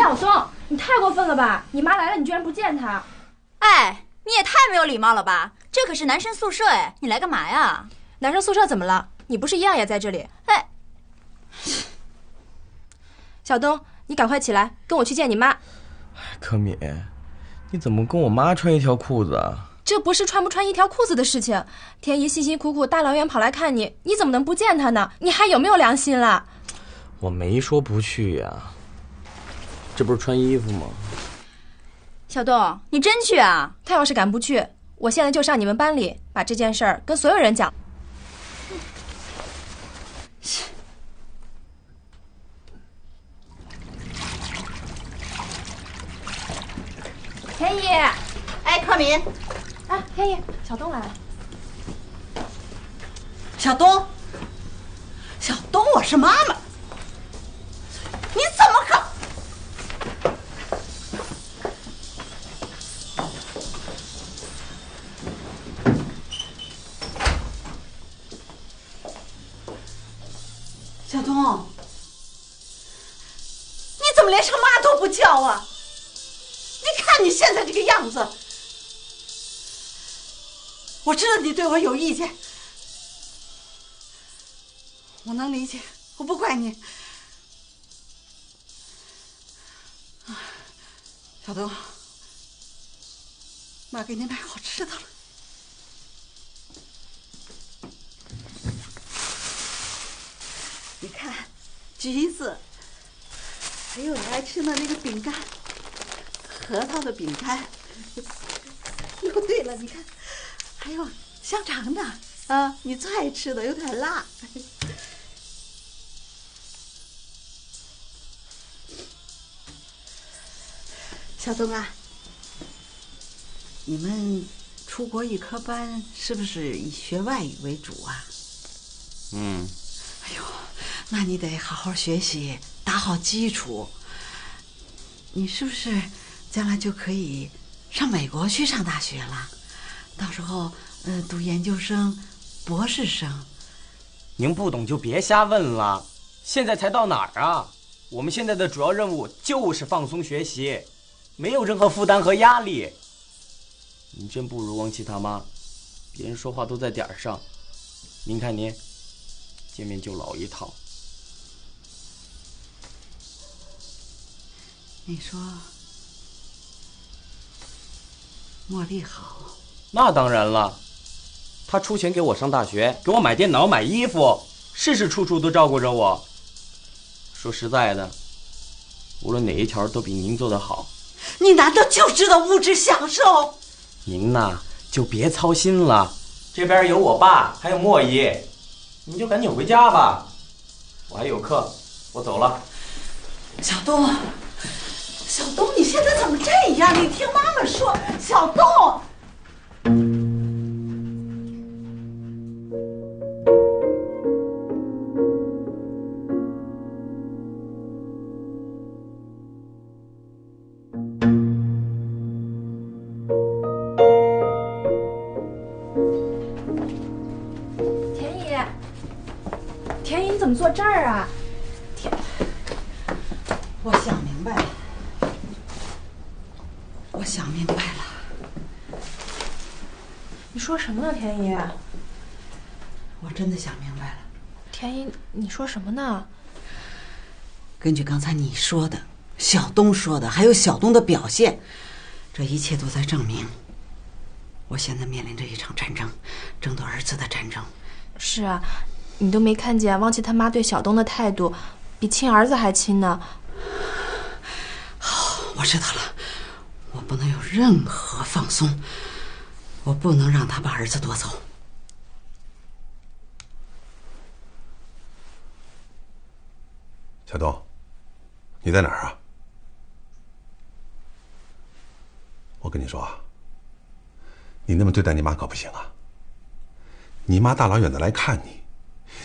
小东，你太过分了吧！你妈来了，你居然不见她！哎，你也太没有礼貌了吧！这可是男生宿舍哎，你来干嘛呀？男生宿舍怎么了？你不是一样也在这里？哎，小东，你赶快起来，跟我去见你妈。柯敏，你怎么跟我妈穿一条裤子啊？这不是穿不穿一条裤子的事情。天一辛辛苦苦大老远跑来看你，你怎么能不见她呢？你还有没有良心了？我没说不去呀，这不是穿衣服吗？小东，你真去啊？他要是敢不去，我现在就上你们班里把这件事儿跟所有人讲。田姨，哎，柯敏，啊，田姨，小东来了。小东，小东，我是妈妈，你怎么可？小东，你怎么连声妈都不叫啊？你看你现在这个样子，我知道你对我有意见，我能理解，我不怪你。小东，妈给你买好吃的了。你看，橘子，还有你爱吃的那个饼干，核桃的饼干。哦，对了，你看，还有香肠呢，啊，你最爱吃的，有点辣。小东啊，你们出国语科班是不是以学外语为主啊？嗯。哎呦，那你得好好学习，打好基础。你是不是将来就可以上美国去上大学了？到时候读研究生、博士生。您不懂就别瞎问了，现在才到哪儿啊？我们现在的主要任务就是放松学习，没有任何负担和压力。您真不如王琦他妈，别人说话都在点儿上。您看您，见面就老一套。你说茉莉好？那当然了，他出钱给我上大学，给我买电脑、买衣服，事事处处都照顾着我。说实在的，无论哪一条都比您做得好。你难道就知道物质享受？您呐，就别操心了，这边有我爸，还有莫姨，你就赶紧回家吧。我还有课，我走了。小东，小东，你现在怎么这样？你听妈妈说，小东。田姨，你怎么坐这儿啊？我想明白了，我想明白了。你说什么呢，田姨？我真的想明白了。田姨，你说什么呢？根据刚才你说的、小东说的，还有小东的表现，这一切都在证明，我现在面临着一场战争，争夺儿子的战争。是啊，你都没看见汪琦他妈对小东的态度，比亲儿子还亲呢。好，我知道了，我不能有任何放松，我不能让他把儿子夺走。小东，你在哪儿啊？我跟你说啊，你那么对待你妈可不行啊。你妈大老远的来看你，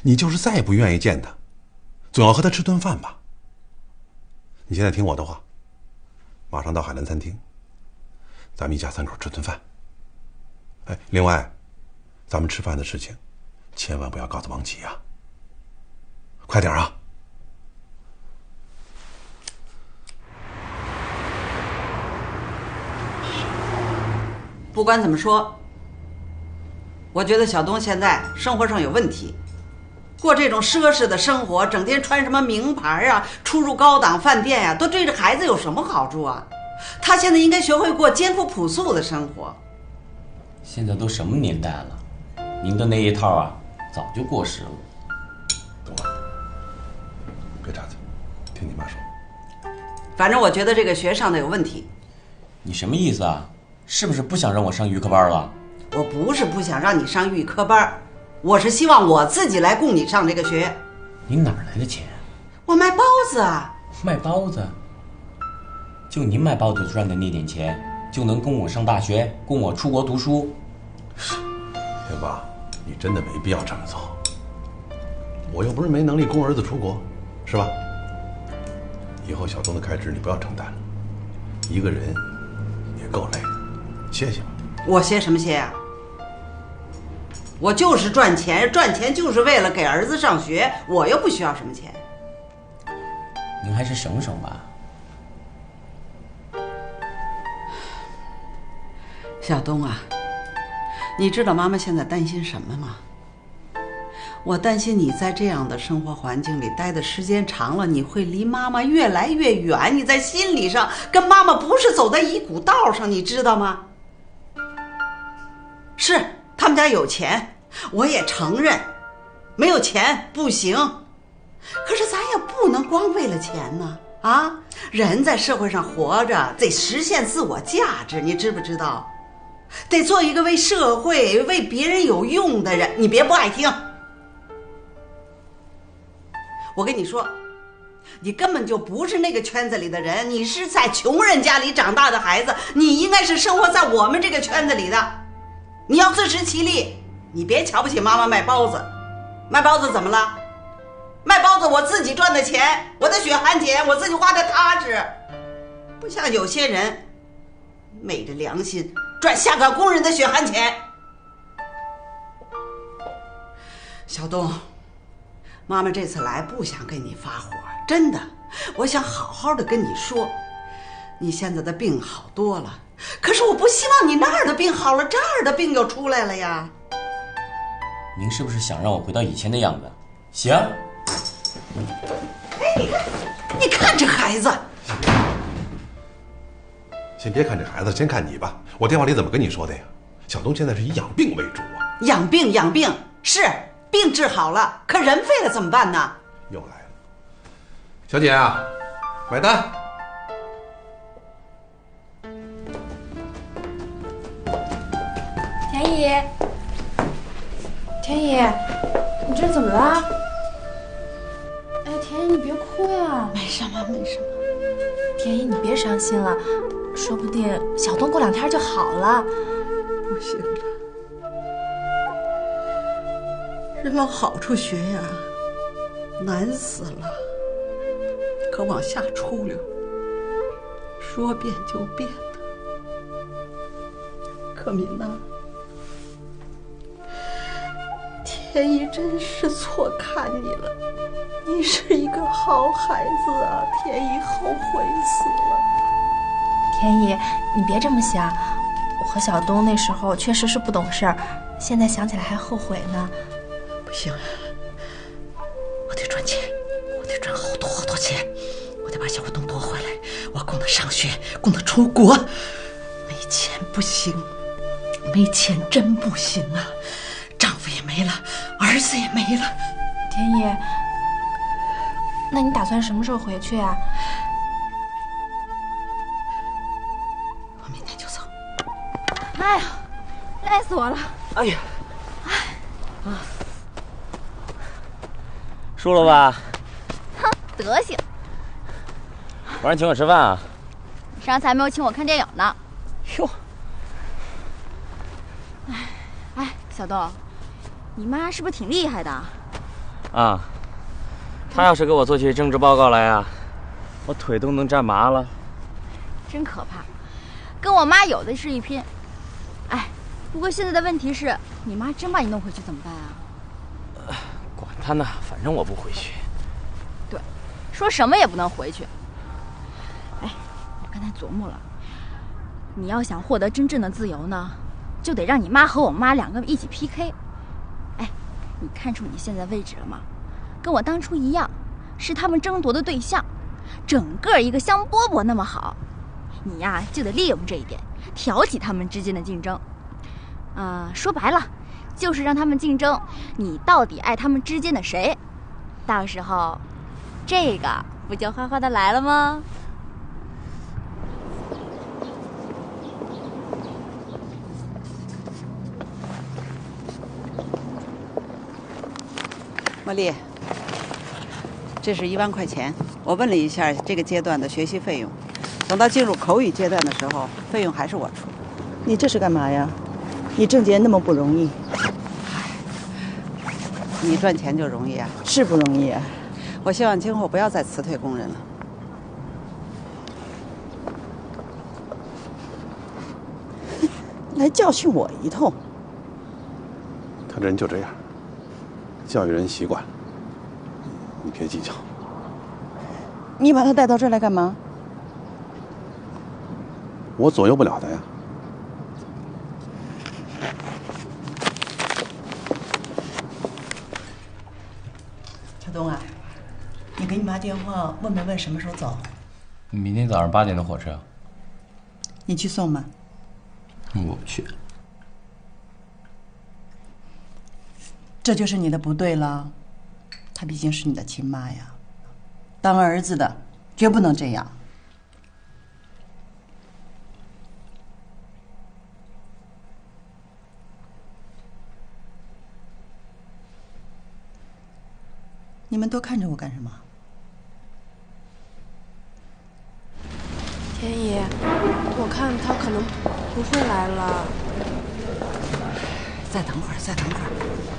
你就是再也不愿意见她，总要和她吃顿饭吧。你现在听我的话，马上到海南餐厅，咱们一家三口吃顿饭。哎，另外，咱们吃饭的事情，千万不要告诉王琦啊。快点啊！不管怎么说，我觉得小东现在生活上有问题，过这种奢侈的生活，整天穿什么名牌啊，出入高档饭店呀，都对这孩子有什么好处啊？他现在应该学会过艰苦朴素的生活。现在都什么年代了，您的那一套啊，早就过时了。懂了，别插嘴，听你妈说。反正我觉得这个学上的有问题。你什么意思啊？是不是不想让我上预科班了？我不是不想让你上预科班，我是希望我自己来供你上这个学。你哪儿来的钱？我卖包子啊。卖包子？就您卖包子赚的那点钱，就能供我上大学，供我出国读书？天霸，你真的没必要这么做。我又不是没能力供儿子出国，是吧？以后小东的开支你不要承担了，一个人也够累的，歇歇吧。我歇什么歇啊？我就是赚钱，赚钱就是为了给儿子上学，我又不需要什么钱。您还是省省吧。小东啊，你知道妈妈现在担心什么吗？我担心你在这样的生活环境里待的时间长了，你会离妈妈越来越远，你在心理上跟妈妈不是走在一股道上，你知道吗？是他们家有钱，我也承认，没有钱不行，可是咱也不能光为了钱呢啊！人在社会上活着得实现自我价值，你知不知道？得做一个为社会为别人有用的人。你别不爱听，我跟你说，你根本就不是那个圈子里的人，你是在穷人家里长大的孩子，你应该是生活在我们这个圈子里的。你要自食其力，你别瞧不起妈妈卖包子。卖包子怎么了？卖包子我自己赚的钱，我的血汗钱，我自己花的踏实，不像有些人昧着良心赚下岗工人的血汗钱。小东，妈妈这次来不想跟你发火，真的，我想好好的跟你说，你现在的病好多了，可是我不希望你那儿的病好了，这儿的病又出来了呀。您是不是想让我回到以前的样子？行。哎，你看这孩子。先别看这孩子，先看你吧。我电话里怎么跟你说的呀？小东现在是以养病为主啊。养病是病治好了，可人废了怎么办呢？又来了，小姐啊，买单。田姨，田姨，你这怎么了？哎，田姨，你别哭呀。没什么，没什么。田姨，你别伤心了，说不定小东过2天就好了。不行了，人往好处学呀，难死了。可往下出溜，说变就变的。可明呐，天意真是错看你了，你是一个好孩子啊，天意后悔死了。田姨，你别这么想，我和小东那时候确实是不懂事儿，现在想起来还后悔呢。不行，我得赚钱，我得赚好多好多钱，我得把小东夺回来，我供他上学，供他出国。没钱不行，没钱真不行啊！丈夫也没了，儿子也没了。田姨，那你打算什么时候回去啊？我明天就走。哎呀，累死我了！哎呀，输了吧？哼，德行！晚上请我吃饭啊？你上次还没有请我看电影呢。哟，哎，小东，你妈是不是挺厉害的？啊，她要是给我做起政治报告来啊，我腿都能站麻了。真可怕，跟我妈有的是一拼。哎，不过现在的问题是，你妈真把你弄回去怎么办啊？管他呢，反正我不回去。对，说什么也不能回去。哎，我刚才琢磨了，你要想获得真正的自由呢，就得让你妈和我妈两个一起 PK。哎，你看出你现在位置了吗？跟我当初一样，是他们争夺的对象，整个一个香饽饽那么好。你呀，就得利用这一点，挑起他们之间的竞争。说白了，就是让他们竞争，你到底爱他们之间的谁？到时候，这个不就哗哗的来了吗？茉莉，这是1万块钱，我问了一下这个阶段的学习费用，等到进入口语阶段的时候，费用还是我出。你这是干嘛呀？你挣钱那么不容易，你赚钱就容易啊？是不容易啊。我希望今后不要再辞退工人了。来教训我一通。他这人就这样，教育人习惯，你别计较。你把他带到这儿来干嘛？我左右不了他呀。小东啊，你给你妈电话问什么时候走？明天早上8点的火车。你去送吗？我不去。这就是你的不对了，她毕竟是你的亲妈呀，当儿子的绝不能这样。你们都看着我干什么？田姨，我看他可能不会来了。再等会儿，再等会儿。